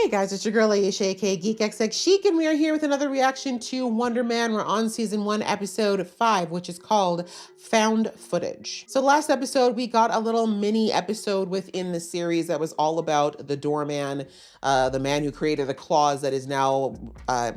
Hey guys, it's your girl Aisha, aka GeekXX Chic, and we are here with another reaction to Wonder Man. We're on season 1, episode 5, which is called Found Footage. So last episode, we got a little mini episode within the series that was all about the doorman, the man who created a clause that is now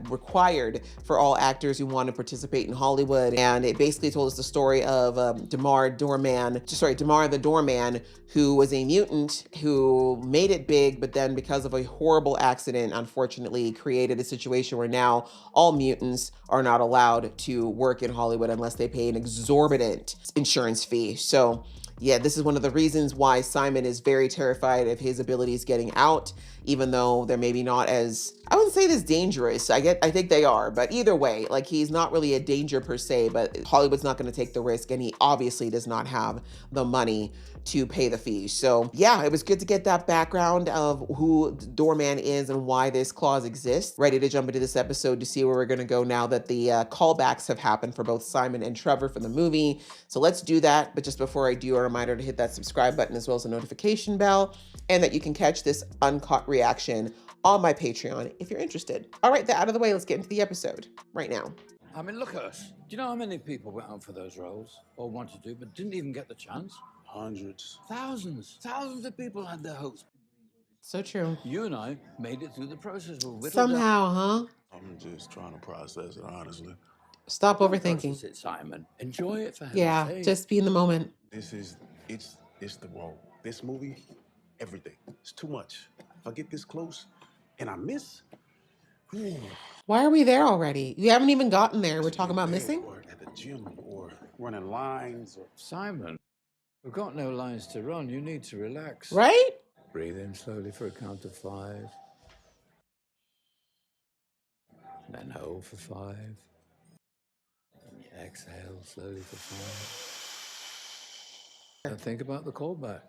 required for all actors who want to participate in Hollywood. And it basically told us the story of Damar the doorman, who was a mutant who made it big, but then because of a horrible accident, unfortunately, created a situation where now all mutants are not allowed to work in Hollywood unless they pay an exorbitant insurance fee. So yeah, this is one of the reasons why Simon is very terrified of his abilities getting out, even though they're maybe not as, I wouldn't say this dangerous. I think they are, but either way, like, he's not really a danger per se, but Hollywood's not going to take the risk, and he obviously does not have the money to pay the fees. So yeah, it was good to get that background of who Doorman is and why this clause exists. Ready to jump into this episode to see where we're going to go now that the callbacks have happened for both Simon and Trevor from the movie. So let's do that. But just before I do, a reminder to hit that subscribe button as well as the notification bell, and that you can catch this uncut reaction on my Patreon if you're interested. All right, that out of the way, let's get into the episode right now. I mean, look at us. Do you know how many people went out for those roles or wanted to, but didn't even get the chance? Hundreds. Thousands. Thousands of people had their hopes. So true. You and I made it through the process. Somehow, huh? I'm just trying to process it, honestly. Stop overthinking. Process it, Simon. Enjoy it for heaven's Yeah, sake. just be in the moment. It's the role. This movie, everything. It's too much. If I get this close and I miss, Why are we there already? You haven't even gotten there. We're talking about missing? or at the gym, or running lines, or Simon, we've got no lines to run. You need to relax. Right? Breathe in slowly for a count of 5. Then hold for 5. And you exhale slowly for 5. And think about the callback.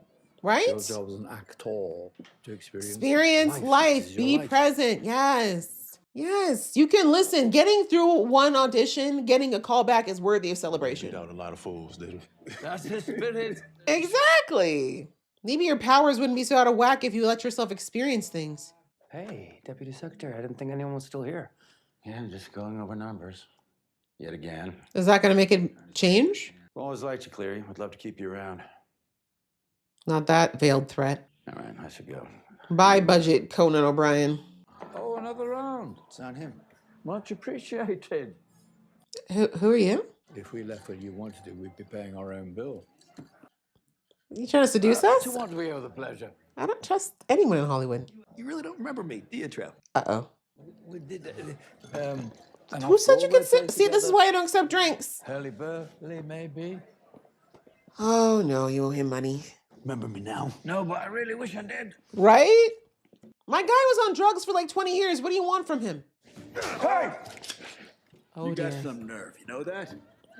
Right? Your job as an actor to Experience life. This is Be your life. present. Yes. Yes. You can listen. Getting through one audition, getting a callback is worthy of celebration. beat out a lot of fools, didn't That's the spirit. Exactly. Maybe your powers wouldn't be so out of whack if you let yourself experience things. Hey, Deputy Secretary, I didn't think anyone was still here. Yeah, just going over numbers. Yet again. Is that going to make it change? Always liked you, Cleary. Would love to keep you around. Not that veiled threat. All right, I should go. Bye, budget Conan O'Brien. Oh, another round. It's not him. Much appreciated. Who are you? If we left when you wanted to, we'd be paying our own bill. You trying to seduce us? To what do we owe the pleasure? I don't trust anyone in Hollywood. You really don't remember me, do you, Trev? Uh-oh. We did. Who said you could sit? See, this is why I don't accept drinks. Early birthday, maybe. Oh, no, you owe him money. Remember me now? No, but I really wish I did. Right? My guy was on drugs for like 20 years. What do you want from him? Hey! Oh, You got dear. some nerve, you know that?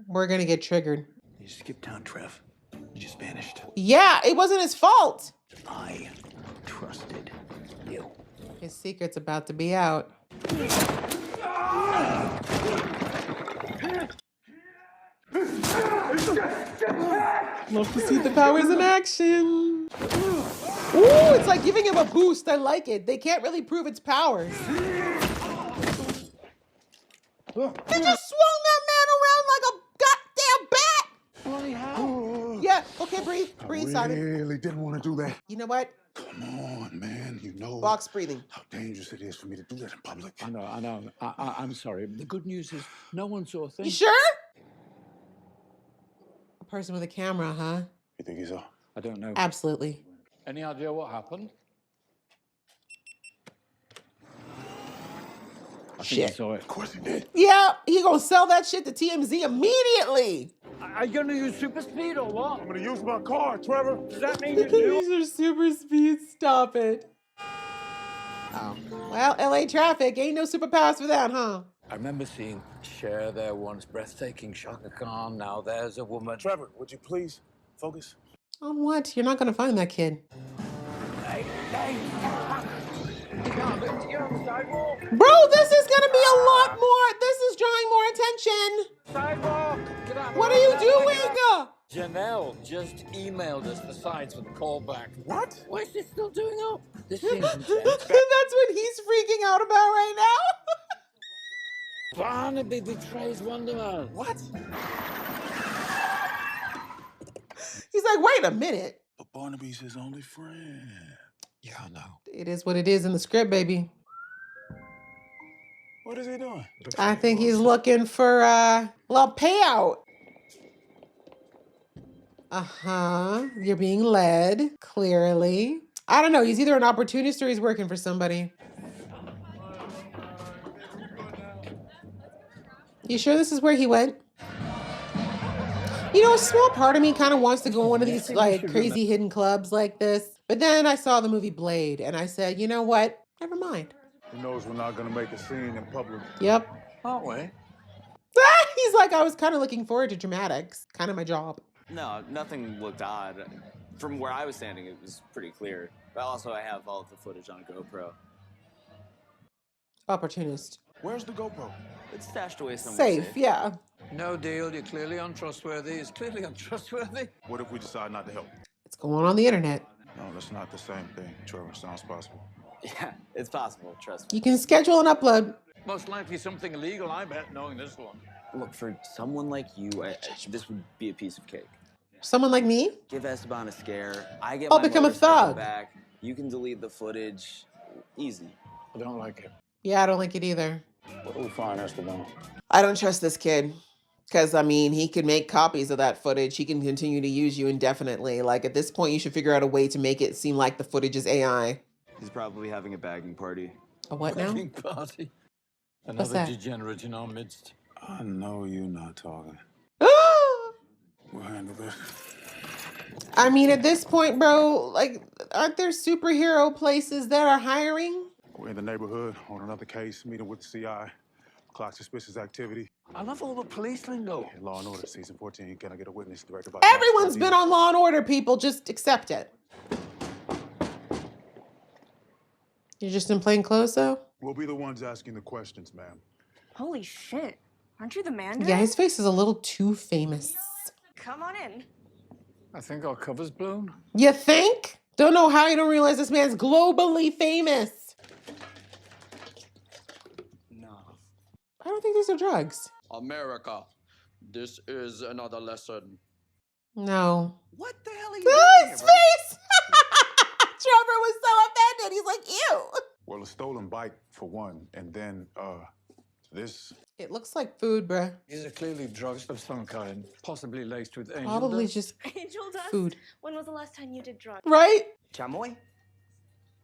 We're going to get triggered. You skipped town, Trev. You just vanished. Yeah, it wasn't his fault. I trusted you. His secret's about to be out. Love to see the powers in action. Ooh, it's like giving him a boost. I like it. They can't really prove its powers. They just swung that man around like a goddamn bat. Bloody hell. Yeah, okay, breathe, Simon. Really didn't want to do that. You know what? Come on, man. You know Box breathing. how dangerous it is for me to do that in public. I know. I'm sorry. The good news is no one saw a thing. You sure? A person with a camera, huh? You think he's up? I don't know. Absolutely. Any idea what happened? I think Shit. you saw it. Of course he did. Yeah, he gonna sell that shit to TMZ immediately. Are you gonna use super speed or what? I'm gonna use my car, Trevor. Does that mean you do? These are super speed. Stop it. Oh. Well, LA traffic. Ain't no superpowers for that, huh? I remember seeing Cher there once, breathtaking Shaka Khan. Now there's a woman. Trevor, would you please focus? On what? You're not gonna find that kid. Hey. You're on the sidewalk. Bro, this is gonna be a lot more. This is drawing more attention. Sidewalk. Get out. What are you doing? Janelle just emailed us the sides for the callback. What? Why is she still doing up? This seems intense. That's what he's freaking out about right now. Barnaby betrays Wonder Man. What? He's like, wait a minute. But Barnaby's his only friend. Yeah, I know. It is what it is in the script, baby. What is he doing? I think he's looking for a little payout. You're being led, clearly. I don't know. He's either an opportunist or he's working for somebody. You sure this is where he went? You know, a small part of me kind of wants to go in one of these like crazy hidden clubs like this. But then I saw the movie Blade and I said, you know what? Never mind. He knows we're not gonna make a scene in public. Yep. Aren't we? He's like, I was kind of looking forward to dramatics. Kind of my job. No, nothing looked odd. From where I was standing, it was pretty clear. But also, I have all of the footage on GoPro. Opportunist. Where's the GoPro? It's stashed away somewhere Safe, yeah. No deal. You're clearly untrustworthy. It's clearly untrustworthy. What if we decide not to help? It's going on the internet. No, that's not the same thing. Trevor, sounds possible. Yeah, it's possible, trust me. You can schedule an upload. Most likely something illegal, I bet, knowing this one. Look, for someone like you, this would be a piece of cake. Someone like me? Give Esteban a scare. I get I'll my become a motorcycle thug. back. You can delete the footage. Easy. I don't like it. Yeah, I don't like it either. What do we find, Esteban? I don't trust this kid. Because, I mean, he could make copies of that footage. He can continue to use you indefinitely. Like, at this point, you should figure out a way to make it seem like the footage is AI. He's probably having a bagging party. A what now? Wedding party. What's Another that? degenerate in our midst. I know you're not talking. We'll handle this. I mean, at this point, bro, like, aren't there superhero places that are hiring? We're in the neighborhood on another case, meeting with the CI. Clock suspicious activity. I love all the police lingo. Law and Order, season 14. Can I get a witness directed by... Everyone's been on Law and Order, people. Just accept it. You're just in plain clothes, though? We'll be the ones asking the questions, ma'am. Holy shit. Aren't you the man? Yeah, his face is a little too famous. Come on in. I think our cover's blown. You think? Don't know how you don't realize this man's globally famous. No. I don't think these are drugs. America, this is another lesson. No. What the hell are you Oh, his face! Trevor was so offended. He's like, ew. Well, a stolen bike, for one, and then, this... It looks like food, bruh. These are clearly drugs of some kind, possibly laced with angel Probably dust. just Angel dust? food. When was the last time you did drugs? Right? Chamoy?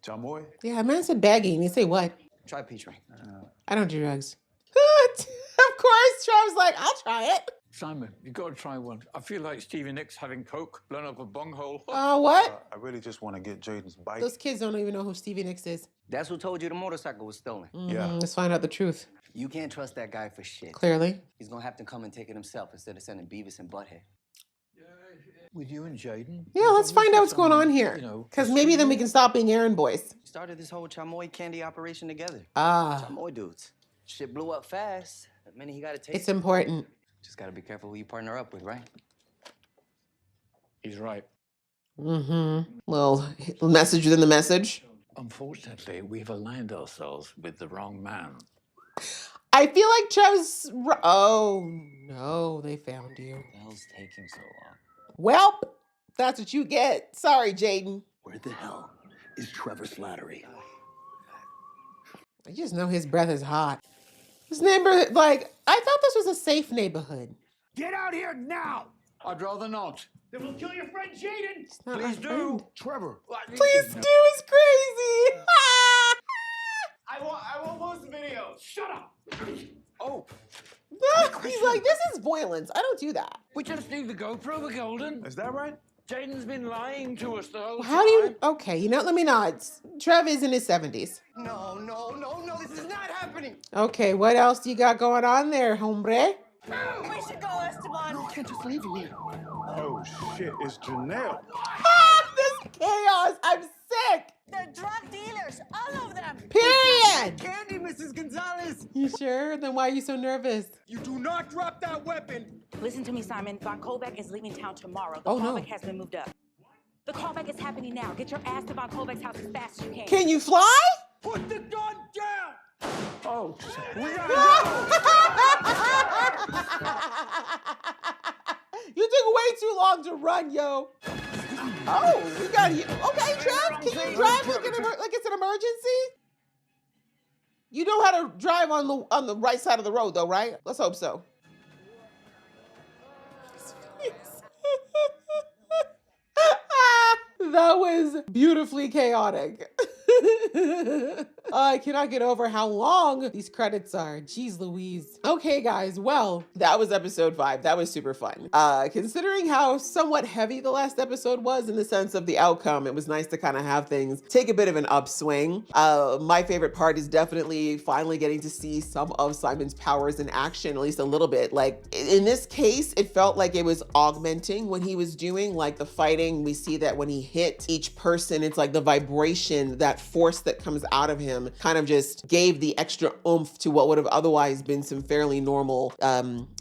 Chamoy? Yeah, man said bagging. He say what? Try peach ring. I don't do drugs. Of course, Trevor's like, I'll try it. Simon, you got to try one. I feel like Stevie Nicks having coke, blown up a bunghole. What? I really just want to get Jaden's bike. Those kids don't even know who Stevie Nicks is. That's who told you the motorcycle was stolen. Yeah. Let's find out the truth. You can't trust that guy for shit. Clearly. He's gonna have to come and take it himself instead of sending Beavis and Butthead. With you and Jaden? Yeah, let's find out what's going on here. You know, Because maybe then we can stop being errand boys. We started this whole Chamoy candy operation together. Ah, Chamoy dudes. Shit blew up fast. The minute he got a taste. it's important. Just gotta be careful who you partner up with, right? He's right. Well, message within the message. Unfortunately, we've aligned ourselves with the wrong man. I feel like Trev's... Oh, no, they found you. What the hell's taking so long? Welp, that's what you get. Sorry, Jaden. Where the hell is Trevor Slattery? I just know his breath is hot. This neighborhood, like, I thought this was a safe neighborhood. Get out here now! I'd rather not. Then we'll kill your friend Jaden! It's not Please my do. friend. Trevor! Please do is crazy. I won't post the video. Shut up! Oh, He's like, this is violence. I don't do that. We just need the GoPro, we're golden. Is that right? Jaden's been lying to us the whole time. How do you... Okay, you know, let me not. Trev is in his 70s. no, this is not happening. Okay, what else do you got going on there, hombre? We should go, Esteban. I can't just leave him here. Oh, shit, it's Janelle. This chaos. I'm sick. They're drug dealers, all of them. Period. Candy, Mrs. Gonzalez. You sure? Then why are you so nervous? You do not drop that weapon. Listen to me, Simon. Von Kolbeck is leaving town tomorrow. The Oh, no. fallback has been moved up. The callback is happening now. Get your ass to Von Kovacs' house as fast as you can. Can you fly? Put the gun down! Oh, we gotta You took way too long to run, yo. Oh, we got you. Okay, Trev, can you drive like it's an emergency? You know how to drive on the right side of the road, though, right? Let's hope so. That was beautifully chaotic. I cannot get over how long these credits are. Jeez Louise. Okay, guys. Well, that was episode 5. That was super fun. Considering how somewhat heavy the last episode was in the sense of the outcome, it was nice to kind of have things take a bit of an upswing. My favorite part is definitely finally getting to see some of Simon's powers in action, at least a little bit. Like in this case, it felt like it was augmenting what he was doing. Like the fighting, we see that when he hit each person, it's like the vibration, that force that comes out of him kind of just gave the extra oomph to what would have otherwise been some fairly normal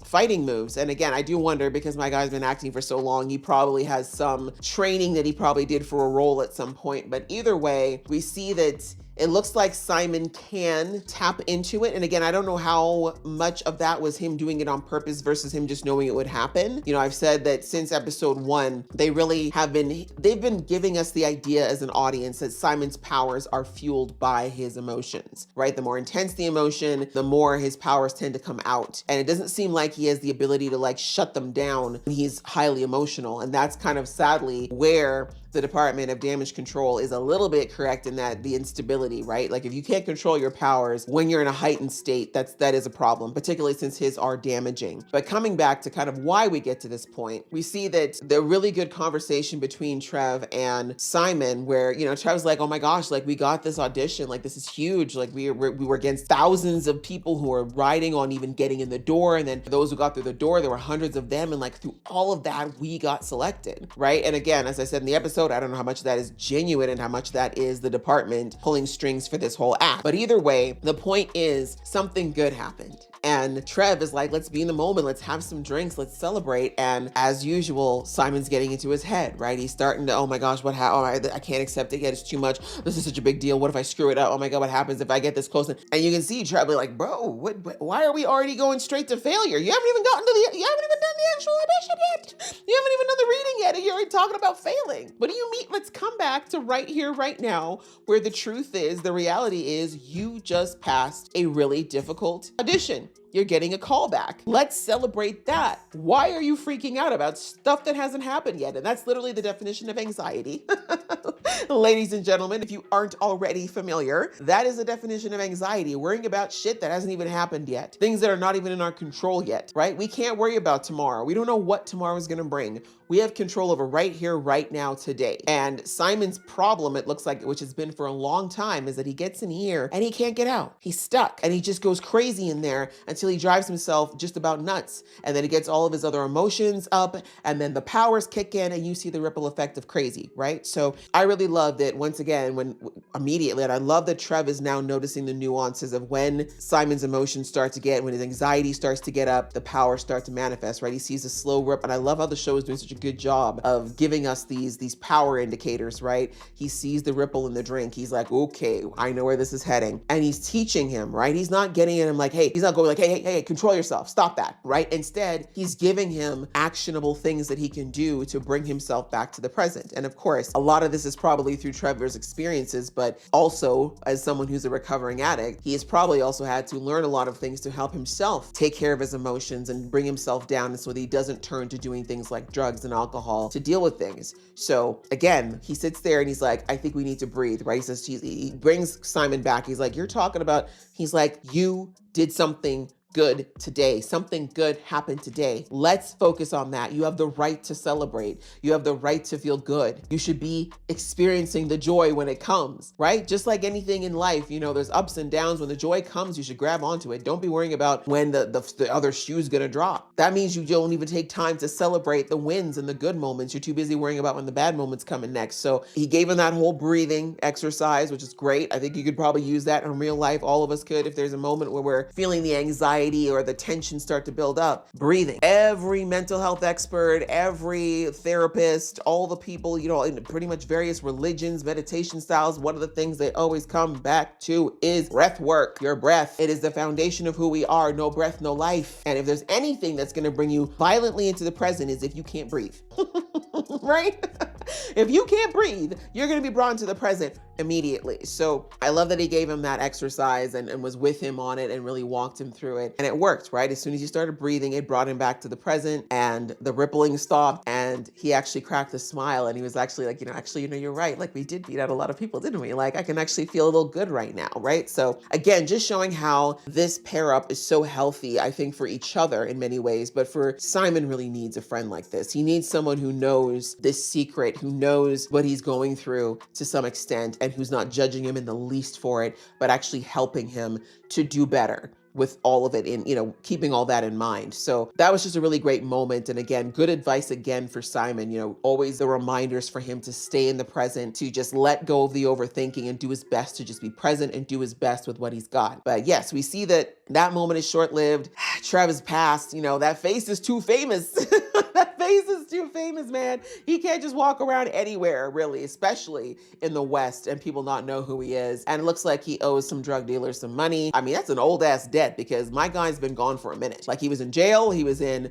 fighting moves. And again, I do wonder, because my guy's been acting for so long, he probably has some training that he probably did for a role at some point. But either way, we see that it looks like Simon can tap into it. And again, I don't know how much of that was him doing it on purpose versus him just knowing it would happen. You know, I've said that since episode 1, they've been giving us the idea as an audience that Simon's powers are fueled by his emotions, right? The more intense the emotion, the more his powers tend to come out. And it doesn't seem like he has the ability to like shut them down when he's highly emotional. And that's kind of sadly where the Department of Damage Control is a little bit correct in that the instability, right? Like if you can't control your powers when you're in a heightened state, that is a problem, particularly since his are damaging. But coming back to kind of why we get to this point, we see that the really good conversation between Trev and Simon, where, you know, Trev's like, oh my gosh, like we got this audition, like this is huge. Like we were against thousands of people who were riding on even getting in the door. And then for those who got through the door, there were hundreds of them. And like through all of that, we got selected, right? And again, as I said in the episode, I don't know how much that is genuine and how much that is the department pulling strings for this whole act. But either way, the point is something good happened. And Trev is like, let's be in the moment. Let's have some drinks. Let's celebrate. And as usual, Simon's getting into his head, right? He's starting to, oh my gosh, I can't accept it yet. It's too much. This is such a big deal. What if I screw it up? Oh my God, what happens if I get this close? And you can see Trev like, bro, why are we already going straight to failure? You haven't even done the actual audition yet. You haven't even done the reading yet. And you're already talking about failing. What do you mean? Let's come back to right here, right now, where the truth is, the reality is you just passed a really difficult audition. You're getting a call back. Let's celebrate that. Why are you freaking out about stuff that hasn't happened yet? And that's literally the definition of anxiety. Ladies and gentlemen, if you aren't already familiar, that is the definition of anxiety, worrying about shit that hasn't even happened yet. Things that are not even in our control yet, right? We can't worry about tomorrow. We don't know what tomorrow is gonna bring. We have control over right here, right now, today. And Simon's problem, it looks like, which has been for a long time, is that he gets in here and he can't get out. He's stuck and he just goes crazy in there until he drives himself just about nuts. And then he gets all of his other emotions up and then the powers kick in and you see the ripple effect of crazy, right? So I really love that once again, immediately, and I love that Trev is now noticing the nuances of when Simon's emotions start to get, when his anxiety starts to get up, the powers start to manifest, right? He sees a slow rip, and I love how the show is doing such a good job of giving us these power indicators, right? He sees the ripple in the drink. He's like, okay, I know where this is heading. And he's teaching him, right? He's not getting at him like, hey, he's not going like, hey, control yourself. Stop that, right? Instead, he's giving him actionable things that he can do to bring himself back to the present. And of course, a lot of this is probably through Trevor's experiences, but also as someone who's a recovering addict, he has probably also had to learn a lot of things to help himself take care of his emotions and bring himself down so that he doesn't turn to doing things like drugs and alcohol to deal with things. So again, he sits there and he's like, I think we need to breathe, right? He says, he brings Simon back. He's like, he's like, you did something good today. Something good happened today. Let's focus on that. You have the right to celebrate. You have the right to feel good. You should be experiencing the joy when it comes, right? Just like anything in life, you know, there's ups and downs. When the joy comes, you should grab onto it. Don't be worrying about when the other shoe's gonna drop. That means you don't even take time to celebrate the wins and the good moments. You're too busy worrying about when the bad moments coming next. So he gave him that whole breathing exercise, which is great. I think you could probably use that in real life. All of us could, if there's a moment where we're feeling the anxiety anxiety or the tension start to build up? Breathing. Every mental health expert, every therapist, all the people, in pretty much various religions, meditation styles, one of the things they always come back to is breath work. Your breath. It is the foundation of who we are. No breath, no life. And if there's anything that's going to bring you violently into the present is if you can't breathe. Right? If you can't breathe, you're going to be brought into the present immediately. So I love that he gave him that exercise and was with him on it and really walked him through it. And it worked, right? As soon as he started breathing, it brought him back to the present and the rippling stopped and he actually cracked a smile and he was actually like, you're right. Like we did beat out a lot of people, didn't we? Like I can actually feel a little good right now, right? So again, just showing how this pair up is so healthy, I think, for each other in many ways. But for Simon really needs a friend like this. He needs someone who knows this secret, who knows what he's going through to some extent, and who's not judging him in the least for it, but actually helping him to do better with all of it in, keeping all that in mind. So that was just a really great moment. And again, good advice again for Simon, always the reminders for him to stay in the present, to just let go of the overthinking and do his best to just be present and do his best with what he's got. But yes, we see that moment is short-lived. Trev is passed, that face is too famous. That face is too famous, man. He can't just walk around anywhere, really, especially in the West, and people not know who he is. And it looks like he owes some drug dealers some money. I mean, that's an old ass debt because my guy's been gone for a minute. Like he was in jail, he was in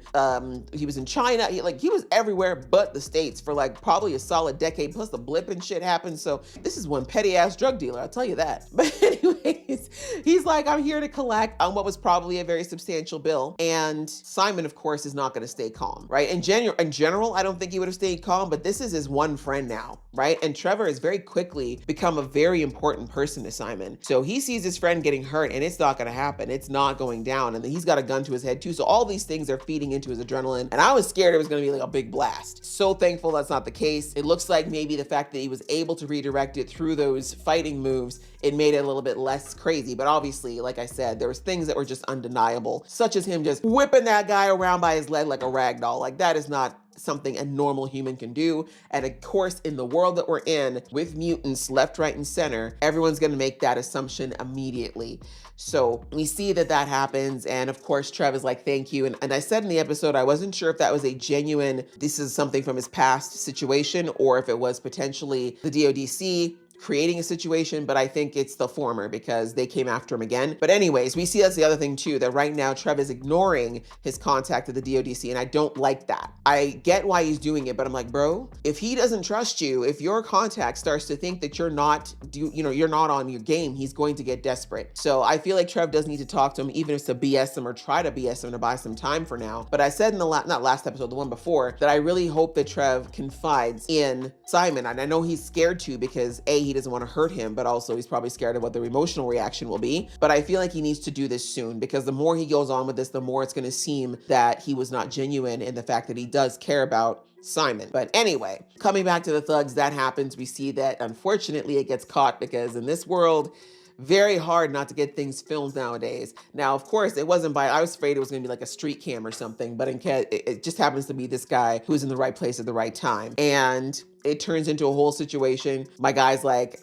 China, he was everywhere but the States for like probably a solid decade. Plus the blip and shit happened. So this is one petty ass drug dealer, I'll tell you that. But anyways, he's like, I'm here to collect on what was probably a very substantial bill. And Simon, of course, is not going to stay calm, right? In general, I don't think he would have stayed calm, but this is his one friend now, right? And Trevor has very quickly become a very important person to Simon. So he sees his friend getting hurt and it's not going to happen. It's not going down. And then he's got a gun to his head too. So all these things are feeding into his adrenaline. And I was scared it was going to be like a big blast. So thankful that's not the case. It looks like maybe the fact that he was able to redirect it through those fighting moves, it made it a little bit less crazy. But obviously, like I said, there was things that were just undeniable, such as him just whipping that guy around by his leg like a rag doll. Like that is not something a normal human can do. And of course, in the world that we're in with mutants left, right, and center, everyone's going to make that assumption immediately. So we see that happens. And of course, Trev is like, thank you. And I said in the episode, I wasn't sure if that was a genuine, this is something from his past situation, or if it was potentially the DODC creating a situation, but I think it's the former because they came after him again. But anyways, we see that's the other thing too, that right now Trev is ignoring his contact at the DODC, and I don't like that. I get why he's doing it, but I'm like, bro, if he doesn't trust you, if your contact starts to think that you're not on your game, he's going to get desperate. So I feel like Trev does need to talk to him, even if it's to BS him or try to BS him to buy some time for now. But I said in the not last episode, the one before, that I really hope that Trev confides in Simon. And I know he's scared to because he doesn't want to hurt him, but also he's probably scared of what their emotional reaction will be. But I feel like he needs to do this soon because the more he goes on with this, the more it's going to seem that he was not genuine in the fact that he does care about Simon. But anyway, coming back to the thugs, that happens. We see that unfortunately it gets caught because in this world, very hard not to get things filmed nowadays. Now, of course, it wasn't I was afraid it was going to be like a street cam or something, but it just happens to be this guy who's in the right place at the right time. And it turns into a whole situation. My guy's like,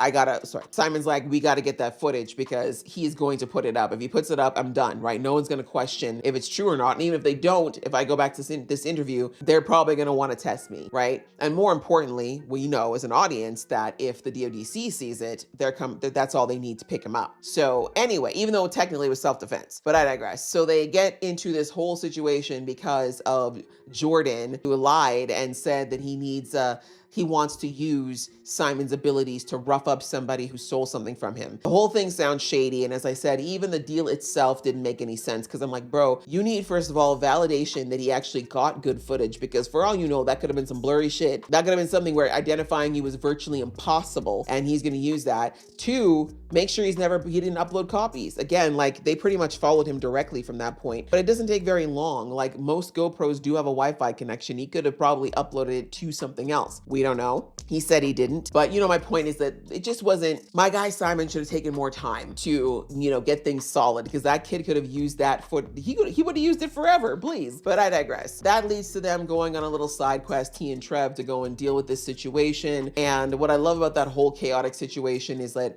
Simon's like, we got to get that footage because he's going to put it up. If he puts it up, I'm done, right? No one's going to question if it's true or not. And even if they don't, if I go back to this interview, they're probably going to want to test me, right? And more importantly, we know as an audience that if the DODC sees it, that's all they need to pick him up. So anyway, even though technically it was self-defense, but I digress. So they get into this whole situation because of Jordan, who lied and said that he wants to use Simon's abilities to rough up somebody who stole something from him. The whole thing sounds shady. And as I said, even the deal itself didn't make any sense because I'm like, bro, you need, first of all, validation that he actually got good footage because for all you know, that could have been some blurry shit. That could have been something where identifying you was virtually impossible and he's going to use that. 2, make sure he didn't upload copies. Again, like they pretty much followed him directly from that point, but it doesn't take very long. Like most GoPros do have a Wi-Fi connection. He could have probably uploaded it to something else. We don't know. He said he didn't. But my point is that it just wasn't, my guy Simon should have taken more time to, get things solid, because that kid could have used that he would have used it forever, please. But I digress. That leads to them going on a little side quest, he and Trev, to go and deal with this situation. And what I love about that whole chaotic situation is that,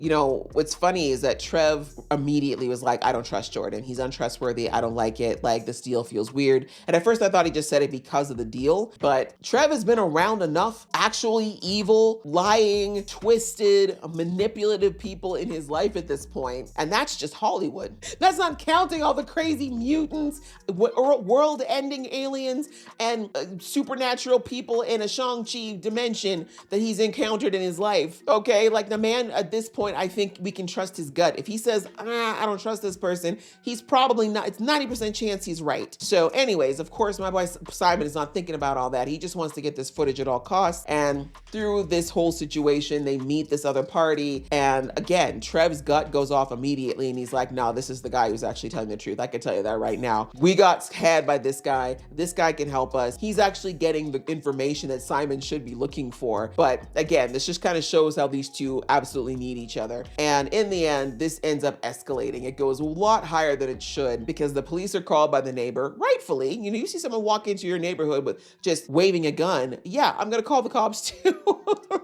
what's funny is that Trev immediately was like, I don't trust Jordan. He's untrustworthy. I don't like it. Like, this deal feels weird. And at first I thought he just said it because of the deal, but Trev has been around enough actually evil, lying, twisted, manipulative people in his life at this point, and that's just Hollywood. That's not counting all the crazy mutants, world-ending aliens, and supernatural people in a Shang-Chi dimension that he's encountered in his life, okay? Like, the man at this point, I think we can trust his gut. If he says, I don't trust this person, he's probably not, it's 90% chance he's right. So anyways, of course, my boy Simon is not thinking about all that. He just wants to get this footage at all costs. And through this whole situation, they meet this other party. And again, Trev's gut goes off immediately. And he's like, no, this is the guy who's actually telling the truth. I can tell you that right now. We got had by this guy. This guy can help us. He's actually getting the information that Simon should be looking for. But again, this just kind of shows how these two absolutely need each other. And in the end, this ends up escalating. It goes a lot higher than it should, because the police are called by the neighbor, rightfully. You see someone walk into your neighborhood with just waving a gun. Yeah, I'm gonna call the cops too,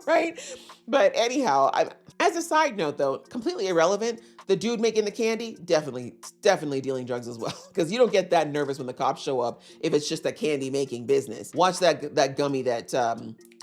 right? But anyhow, as a side note though, completely irrelevant, the dude making the candy, definitely dealing drugs as well. Because you don't get that nervous when the cops show up if it's just a candy making business. Watch that gummy that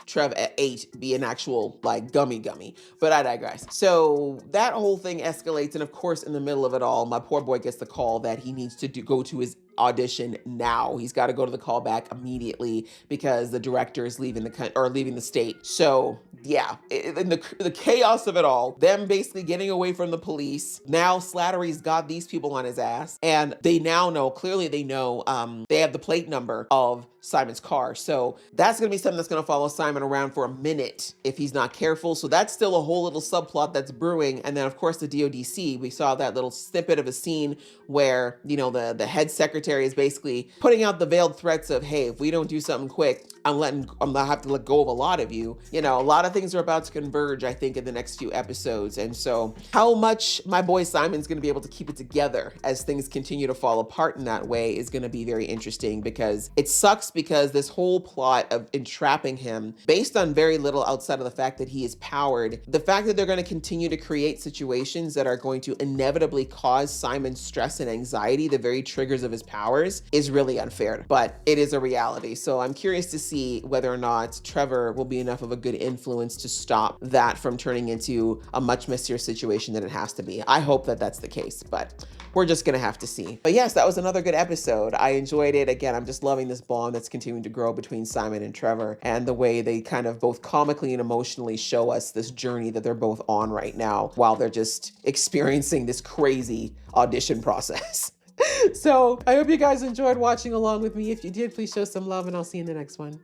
Trev ate be an actual like gummy. But I digress. So that whole thing escalates, and of course, in the middle of it all, my poor boy gets the call that he needs to go to his audition now. He's got to go to the callback immediately because the director is leaving the state. So yeah, in the chaos of it all, them basically getting away from the police. Now Slattery's got these people on his ass, and they now know, clearly they know, they have the plate number of Simon's car. So that's going to be something that's going to follow Simon around for a minute if he's not careful. So that's still a whole little subplot that's brewing. And then of course the DODC, we saw that little snippet of a scene where, the head secretary is basically putting out the veiled threats of, hey, if we don't do something quick, I'm gonna have to let go of a lot of you. A lot of things are about to converge, I think, in the next few episodes. And so how much my boy Simon's going to be able to keep it together as things continue to fall apart in that way is going to be very interesting, because it sucks because this whole plot of entrapping him based on very little outside of the fact that he is powered, the fact that they're going to continue to create situations that are going to inevitably cause Simon stress and anxiety, the very triggers of his powers, is really unfair, but it is a reality. So I'm curious to see whether or not Trevor will be enough of a good influence to stop that from turning into a much messier situation than it has to be. I hope that that's the case, but we're just gonna have to see. But yes, that was another good episode. I enjoyed it. Again, I'm just loving this bond that's continuing to grow between Simon and Trevor, and the way they kind of both comically and emotionally show us this journey that they're both on right now while they're just experiencing this crazy audition process. So I hope you guys enjoyed watching along with me. If you did, please show some love, and I'll see you in the next one.